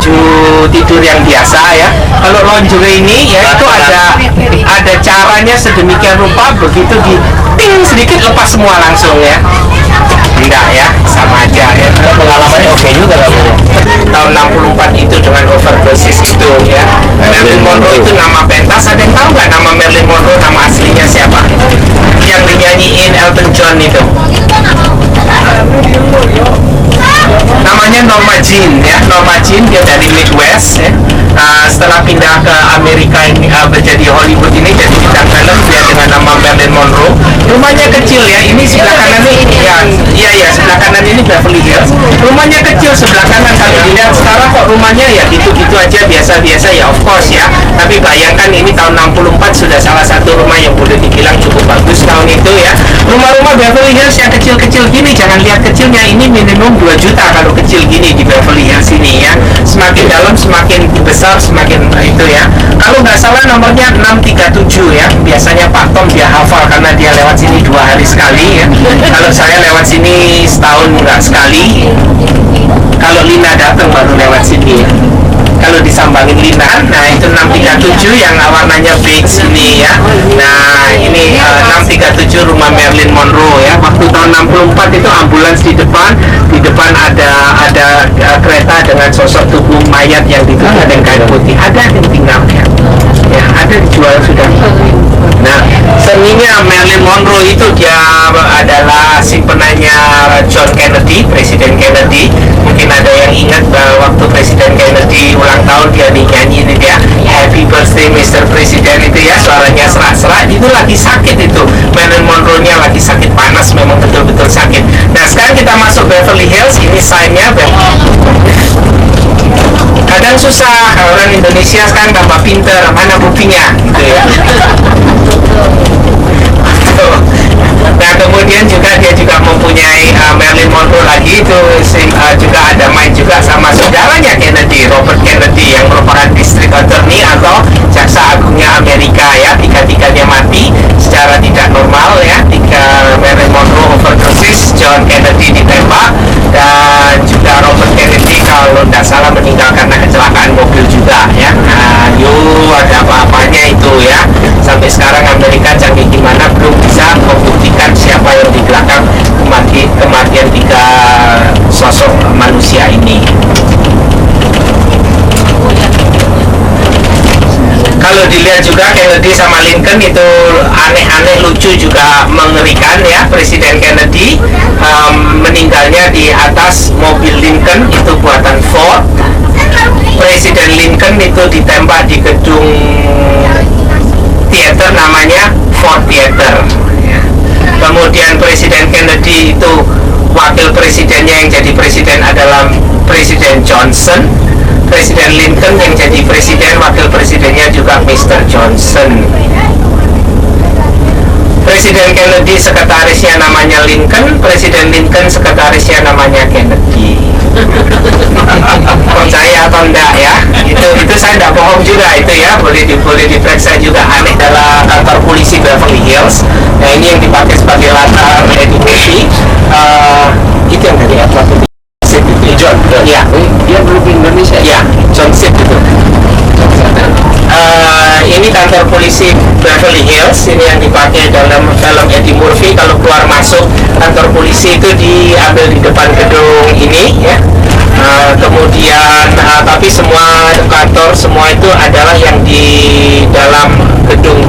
tidur yang biasa ya. Kalau lingerie ini ya itu ada caranya sedemikian rupa, begitu di ting sedikit lepas semua langsung ya. Enggak ya, sama aja ya. Pengalamannya oke juga lah Bu. Tahun 64 itu dengan overdosis itu ya. Marilyn Monroe itu nama pentas. Ada yang tahu nggak nama Marilyn Monroe, nama aslinya siapa? Yang dinyanyiin Elton John itu. Namanya Norma Jean ya. Norma Jean, dia dari Midwest ya. Setelah pindah ke Amerika ini menjadi Hollywood ini jadi bintang film dia dengan nama Marilyn Monroe. Rumahnya kecil ya. Ini sebelah kanan ini ya sebelah kanan ini Beverly Hills. Rumahnya kecil sebelah kanan, kalau dilihat sekarang kok rumahnya ya gitu-gitu aja, biasa-biasa ya, of course ya. Tapi bayangkan ini tahun 64 sudah salah satu rumah yang boleh dibilang cukup bagus tahun itu ya. Rumah-rumah Beverly Hills yang kecil-kecil gini, jangan lihat kecilnya, ini minimum 2 juta kalau kecil gini di Beverly Hills ini ya. Semakin dalam semakin besar semakin itu ya. Kalau nggak salah nomornya 637 ya. Biasanya Pak Tom dia hafal karena dia lewat sini 2 hari sekali ya. Kalau saya lewat sini setahun nggak sekali. Kalau Lina datang baru lewat sini ya. Kalau disambangin Lina, nah itu 637 yang warnanya beige ini ya. Nah ini 637 rumah Marilyn Monroe ya. Waktu tahun 64 itu ambulans di depan ada kereta dengan sosok tubuh mayat yang ditutup dengan kain putih. Ada yang tinggal ya, ada dijual sudah. Nah, seninya Marilyn Monroe itu dia adalah simpenannya John Kennedy, Presiden Kennedy. Mungkin ada yang ingat waktu Presiden Kennedy ulang tahun dia nyanyi ini dia Happy Birthday Mr. President itu ya, suaranya serak-serak. Itu lagi sakit itu, Marilyn Monroe-nya lagi sakit panas, memang betul-betul sakit. Nah sekarang kita masuk Beverly Hills, ini sign-nya. Kadang susah orang Indonesia sekarang tambah pinter, mana buktinya gitu ya. Nah kemudian dia juga mempunyai Marilyn Monroe lagi itu juga ada main juga sama saudaranya Kennedy, Robert Kennedy yang merupakan district attorney atau jaksa agungnya Amerika ya. Tiga-tiganya mati secara tidak normal ya. Marilyn Monroe overdosis, John Kennedy ditembak, dan juga Robert Kennedy kalau tidak salah meninggal karena kecelakaan mobil juga ya. Nah ada apa-apanya itu ya. Sampai sekarang Amerika canggih gimana belum bisa membuktikan siapa yang di belakang kematian 3 sosok manusia ini. Kalau dilihat juga Kennedy sama Lincoln itu aneh-aneh, lucu juga mengerikan ya. Presiden Kennedy meninggalnya di atas mobil Lincoln itu buatan Ford. Presiden Lincoln itu ditembak di gedung teater namanya Ford Theater ya. Kemudian Presiden Kennedy itu wakil presidennya yang jadi presiden adalah Presiden Johnson. Presiden Lincoln yang jadi presiden, wakil presidennya juga Mr. Johnson. Presiden Kennedy sekretarisnya namanya Lincoln, Presiden Lincoln sekretarisnya namanya Kennedy. Percaya atau enggak ya? Itu saya enggak bohong juga itu ya, boleh diperiksa juga. Aneh dalam kantor polisi Beverly Hills. Nah ini yang dipakai sebagai latar edukasi. Itu yang dari Atlantic John, ya, dia belum di Indonesia ya, John Seed itu. Ini kantor polisi Beverly Hills, ini yang dipakai dalam film Eddie Murphy. Kalau keluar masuk kantor polisi itu diambil di depan gedung ini ya. Kemudian tapi semua kantor semua itu adalah yang di dalam gedung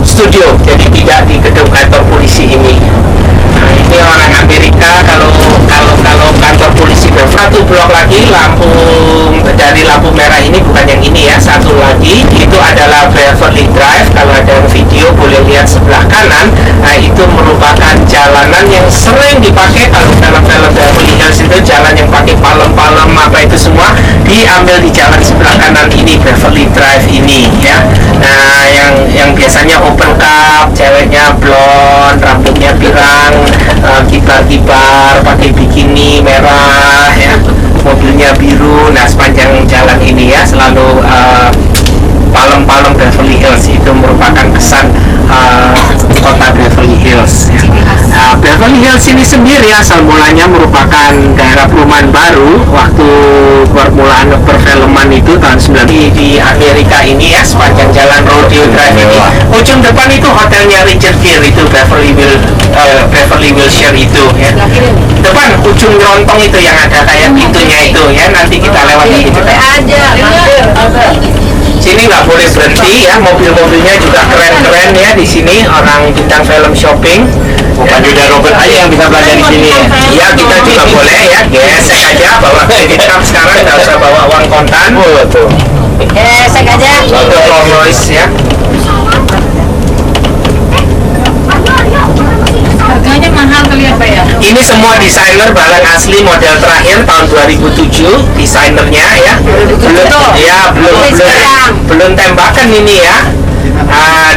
studio, jadi tidak di gedung kantor polisi ini. Nah, ini orang Amerika kalau kantor polisi satu blok lagi lampu jalanan yang sering dipakai kalau film-film Beverly Hills itu, jalan yang pakai palem-palem apa itu semua diambil di jalan sebelah kanan ini, Beverly Drive ini ya. Nah, yang biasanya open cup, ceweknya blonde, rambutnya pirang, kibar-kibar, pakai bikini merah ya, mobilnya biru. Nah, sepanjang jalan ini ya selalu palem-palem Beverly Hills. Itu merupakan kesan kota Beverly Hills ya. Beverly Hills ini sendiri asal mulanya merupakan daerah perumahan baru waktu permulaan perfilman itu tahun 90 di Amerika ini ya, sepanjang jalan Rodeo Drive ini. Ujung depan itu hotelnya Richard Gere, itu Beverly Wilshire itu ya. Depan ujung lontong itu yang ada kayak pintunya itu ya, nanti kita lewat di situ. Sini nggak boleh berhenti ya, mobil-mobilnya juga keren-keren ya di sini. Orang bintang film shopping, bukan Julia Robert aja yang bisa belanja di sini ya. Iya, kita juga boleh ya, gesek aja bawa kredit card sekarang, nggak usah bawa uang kontan. Betul. Gesek aja. Untuk Rolls Royce ya. Harganya mahal kali apa ya? Ini semua desainer, barang asli model terakhir tahun 2007 desainernya ya. Belum tembakan ini ya.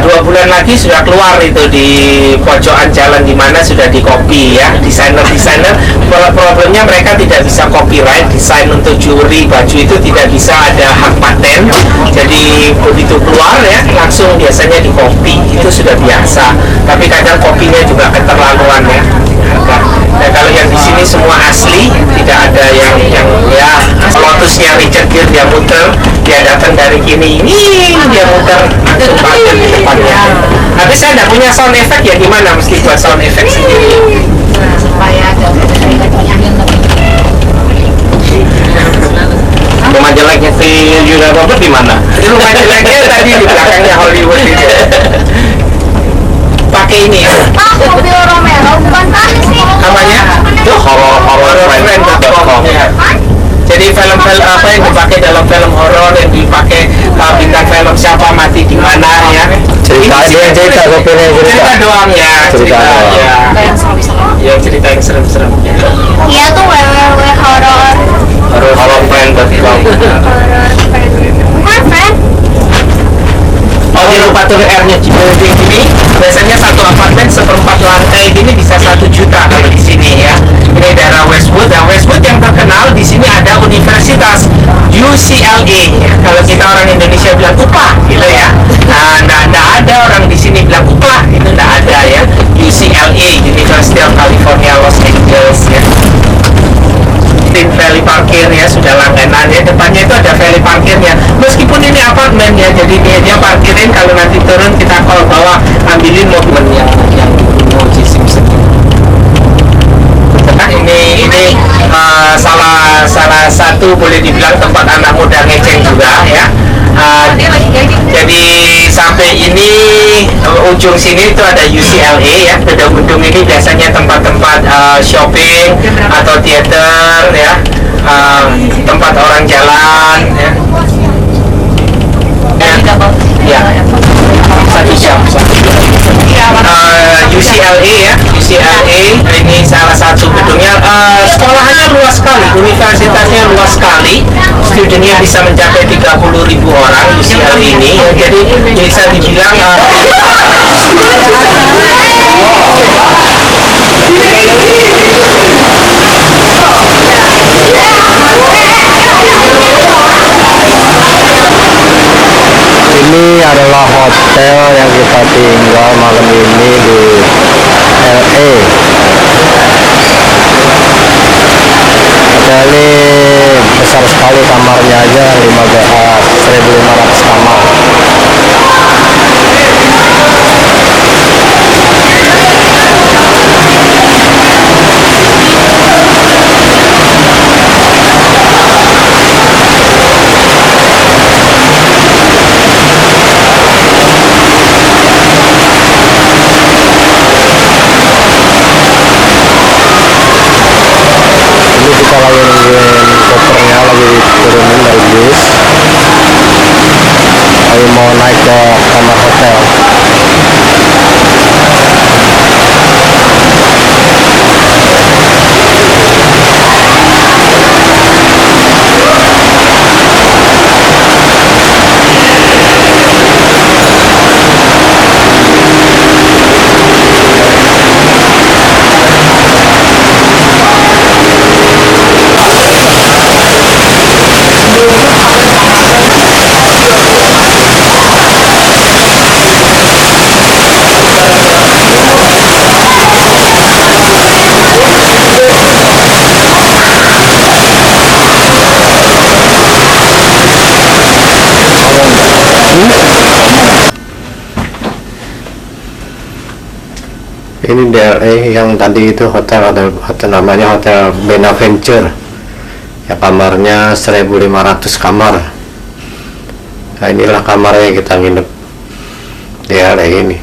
2 bulan lagi sudah keluar itu di pojokan jalan di mana sudah di copy ya. Desainer problemnya mereka tidak bisa copyright desain untuk juri baju itu, tidak bisa ada hak paten. Jadi begitu keluar ya langsung biasanya di copy, itu sudah biasa. Tapi kadang kopinya juga keterlaluan ya. Nah, kalau yang di sini semua asli, tidak ada yang ya Lotusnya Richard Gere, dia muter, dia datang dari kini ini dia muter langsung parkir di depannya. Tapi saya tidak punya sound effect ya, gimana mesti buat sound effect sendiri Supaya ada rumah jeleknya si Julia Robert di mana? Di rumah jeleknya tadi di belakangnya Hollywood itu. Pakai ini ya. mobil Romero bukan tadi sih. Namanya itu horrorfriend.com ya. Jadi film-film apa yang dipakai dalam film horor, yang dipakai bintang film siapa mati di mana ya. Cerita doang ya, cerita ya. Ya, cerita yang serem-serem. Iya tuh www horrorfriend.com. Bukan friend. Oh, di lupa tuh R-nya building ini biasanya satu apartemen seperempat lantai ini bisa 1 juta kalau di sini ya. Ini daerah Westwood. Dan Westwood yang terkenal di sini ada Universitas UCLA. Kalau kita orang Indonesia bilang UPA gitu ya. Nah, nggak ada orang di sini bilang UPA, itu nggak ada ya. UCLA, University of California Los Angeles ya. Valley parkir ya, sudah langganan ya. Depannya itu ada valley parkirnya. Meskipun ini apartemen ya, jadi dia parkirin, kalau nanti turun kita call bawa ambilin mobil yang O.J. Simpson. Nah, ini salah satu boleh dibilang tempat anak muda ngeceng juga ya. Jadi sampai ini ujung sini itu ada UCLA ya. Gedung-gedung ini biasanya tempat-tempat shopping atau theater ya, tempat orang jalan ya. Satu jam. UCLA ya, UCLA ini salah satu gedungnya. Sekolahnya luas sekali, universitasnya luas sekali, studentnya bisa mencapai 30.000 orang UCLA ini. Jadi bisa dibilang ini adalah hotel yang kita tinggal malam ini di LA. Hotel ini besar sekali, kamarnya aja 1.500 kamar. di LA yang tadi itu hotel namanya Hotel Benaventure ya, kamarnya 1.500 kamar. Nah inilah kamarnya kita nginep di LA ini.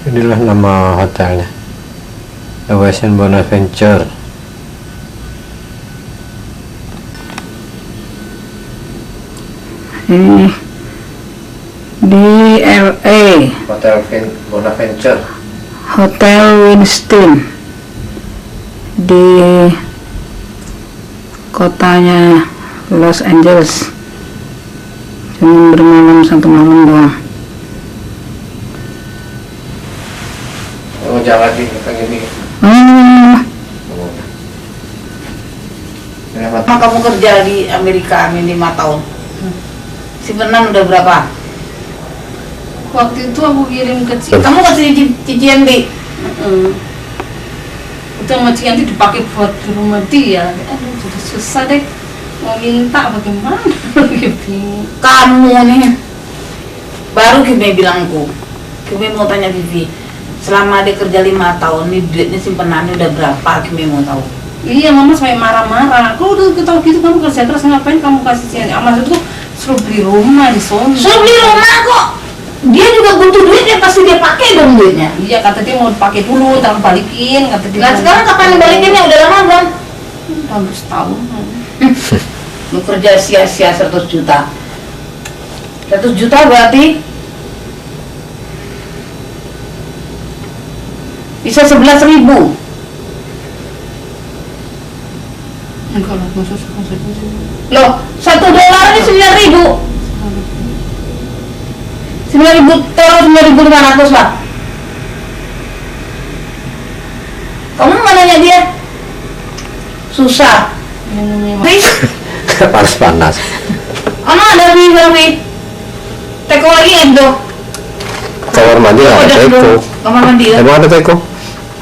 Inilah nama hotelnya, The Westin Bonaventure. Ini di LA, Hotel Bonaventure. Hotel Winston di kotanya Los Angeles. Cuma bermalam 1 malam doang. Oh jangan lagi gini. Emang kamu kerja di Amerika amin 5 tahun? Simpenan udah berapa? Waktu itu aku kirim ke Kamu kasih cician di? itu sama Cianti dipakai buat di rumah dia. Aduh, jadi susah deh mau minta bagaimana. Bingung. Kamu nih baru Kimi bilangku. Kimi mau tanya Vivi, selama dia kerja 5 tahun nih duitnya simpenannya udah berapa? Kimi mau tahu. Iya, mama sampai marah-marah. Kalau udah tahu gitu kamu kerja keras, ngapain kamu kasih Cianti? Maksudku suruh beli rumah di sono. Suruh beli rumah kok. Dia juga butuh duitnya, pasti dia pakai dong duitnya. Iya, kata dia mau pakai dulu, ntar balikin, kata dia. Nah sekarang kapan balikinnya? Udah lama belum? Bagus tahun. Lu kerja sia-sia 100 juta. 100 juta berarti bisa 11.000. Enggak lah, maksudnya. Loh, $1 ini 9.000. 9.000, taruh 9.500 lah. Kamu nggak nanya dia? Susah. Please. Panas-panas. Ada wi. Teko lagi itu. Kamar mandi nggak ada teko. Kamar mandi ya? Emang ada teko?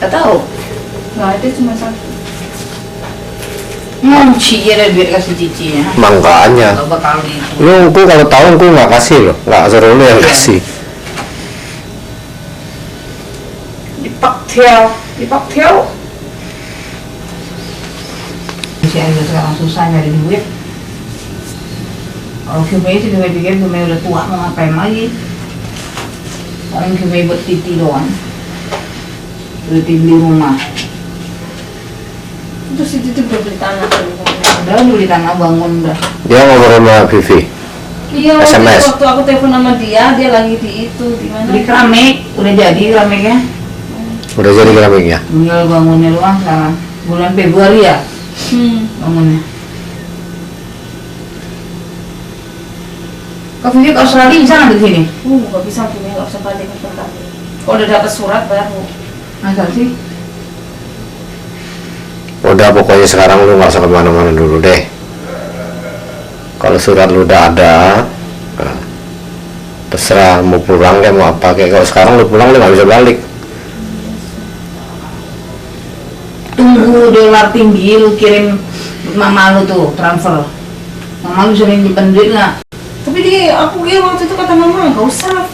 Gak tahu. Nggak ada, cuma satu. Cici ada duit kasih cicinya. Makanya. Gak bakal gitu. Lu kalau tahu aku nggak kasih loh, nggak suruh lu yang kasih. Dipak tel. Usia aja sekarang susah nyari duit. Kalau Kimi sih pikir Kimi udah tua mau ngapain lagi? Orang Kimi buat titi doang. Beli rumah. Terus itu tuh beli tanah. Udah beli tanah bangun udah. Dia ngobrol sama Vivi. Iya, SMS. waktu aku telepon sama dia lagi di itu, di mana? Beli keramik, udah jadi keramiknya. Udah jadi keramiknya. Tinggal bangunnya doang sekarang. Bulan Februari ya bangunnya. Kau Vivi ke Australia bisa nggak di sini? Nggak bisa, Kimi, nggak bisa balik ke tempat. Kalau udah dapat surat baru. Masa sih? Udah pokoknya sekarang lu nggak usah kemana-mana dulu deh. Kalau surat lu udah ada, nah, terserah mau pulang kayak mau apa kayak. Kalau sekarang lu pulang lu nggak bisa balik. Tunggu dolar tinggi lu kirim mama lu tuh transfer. Mama lu sering nyimpen duit nggak? Tapi aku waktu itu kata mama nggak usah.